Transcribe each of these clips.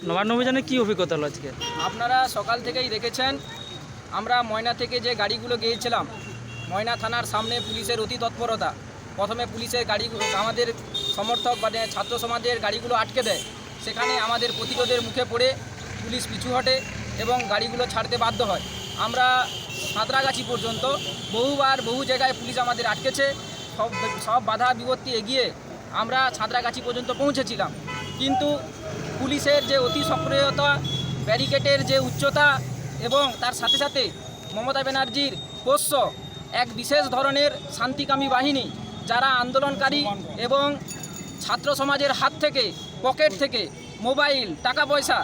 নবান্ন অভিযানে কি অভিজ্ঞতা হলো আজকে? আপনারা সকাল থেকেই দেখেছেন, আমরা ময়না থেকে যে গাড়িগুলো গিয়েছিলাম, ময়না থানার সামনে পুলিশের অতি তৎপরতা। প্রথমে পুলিশের গাড়ি আমাদের সমর্থক বা ছাত্র সমাজের গাড়িগুলো আটকে দেয়, সেখানে আমাদের প্রতিরোধের মুখে পড়ে পুলিশ পিছু হটে এবং গাড়িগুলো ছাড়তে বাধ্য হয়। আমরা সাঁতরাগাছি পর্যন্ত বহুবার বহু জায়গায় পুলিশ আমাদের আটকেছে, সব বাধা বিপত্তি এগিয়ে আমরা সাঁতরাগাছি পর্যন্ত পৌঁছেছিলাম। কিন্তু পুলিশের যে অতি সক্রিয়তা, ব্যারিকেডের যে উচ্চতা এবং তার সাথে সাথে মমতা ব্যানার্জির পোষ্য এক বিশেষ ধরনের শান্তিকামী বাহিনী, যারা আন্দোলনকারী এবং ছাত্র সমাজের হাত থেকে, পকেট থেকে মোবাইল, টাকা পয়সা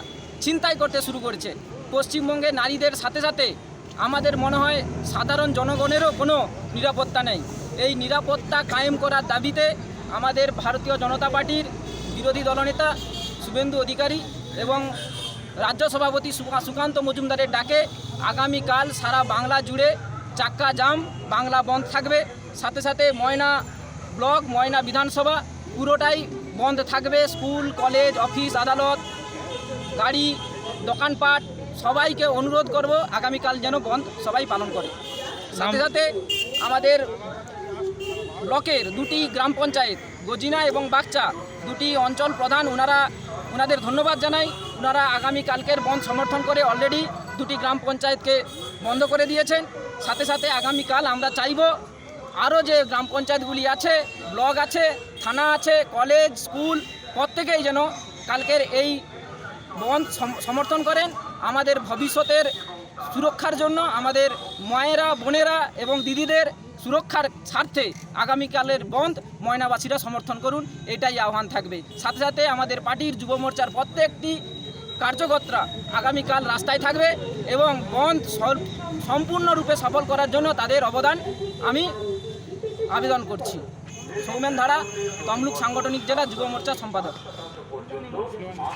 ছিনতাই করতে শুরু করেছে। পশ্চিমবঙ্গে নারীদের সাথে সাথে আমাদের মনে হয় সাধারণ জনগণেরও কোনো নিরাপত্তা নেই। এই নিরাপত্তা কায়েম করার দাবিতে আমাদের ভারতীয় জনতা পার্টির বিরোধী দলনেতা শুভেন্দু অধিকারী এবং রাজ্য সভাপতি সুকান্ত মজুমদারের ডাকে আগামীকাল সারা বাংলা জুড়ে চাক্কা জাম, বাংলা বন্ধ থাকবে। সাথে সাথে ময়না ব্লক, ময়না বিধানসভা পুরোটাই বন্ধ থাকবে। স্কুল, কলেজ, অফিস, আদালত, গাড়ি, দোকানপাট সবাইকে অনুরোধ করব আগামীকাল যেন বন্ধ সবাই পালন করে। সাথে সাথে আমাদের ব্লকের দুটি গ্রাম পঞ্চায়েত, গজিনা এবং বাগচা, দুটি অঞ্চল প্রধান, ওনাদের ধন্যবাদ জানাই। ওনারা আগামীকালকের বন্ধ সমর্থন করে অলরেডি দুটি গ্রাম পঞ্চায়েতকে বন্ধ করে দিয়েছেন। সাথে সাথে আগামীকাল আমরা চাইব আরও যে গ্রাম পঞ্চায়েতগুলি আছে, ব্লক আছে, থানা আছে, কলেজ, স্কুল, প্রত্যেকেই যেন কালকের এই বন্ধ সমর্থন করেন। আমাদের ভবিষ্যতের সুরক্ষার জন্য, আমাদের মায়েরা, বোনেরা এবং দিদিদের সুরক্ষার স্বার্থে আগামীকালের বন্ধ ময়নাবাসীরা সমর্থন করুন, এটাই আহ্বান থাকবে। সাথে সাথে আমাদের পার্টির যুব মোর্চার প্রত্যেকটি কার্যকর্তা আগামীকাল রাস্তায় থাকবে এবং বন্ধ সম্পূর্ণরূপে সফল করার জন্য তাদের অবদান আমি আবেদন করছি। সৌমেন ধারা, তমলুক সাংগঠনিক জেলা যুব মোর্চা সম্পাদক।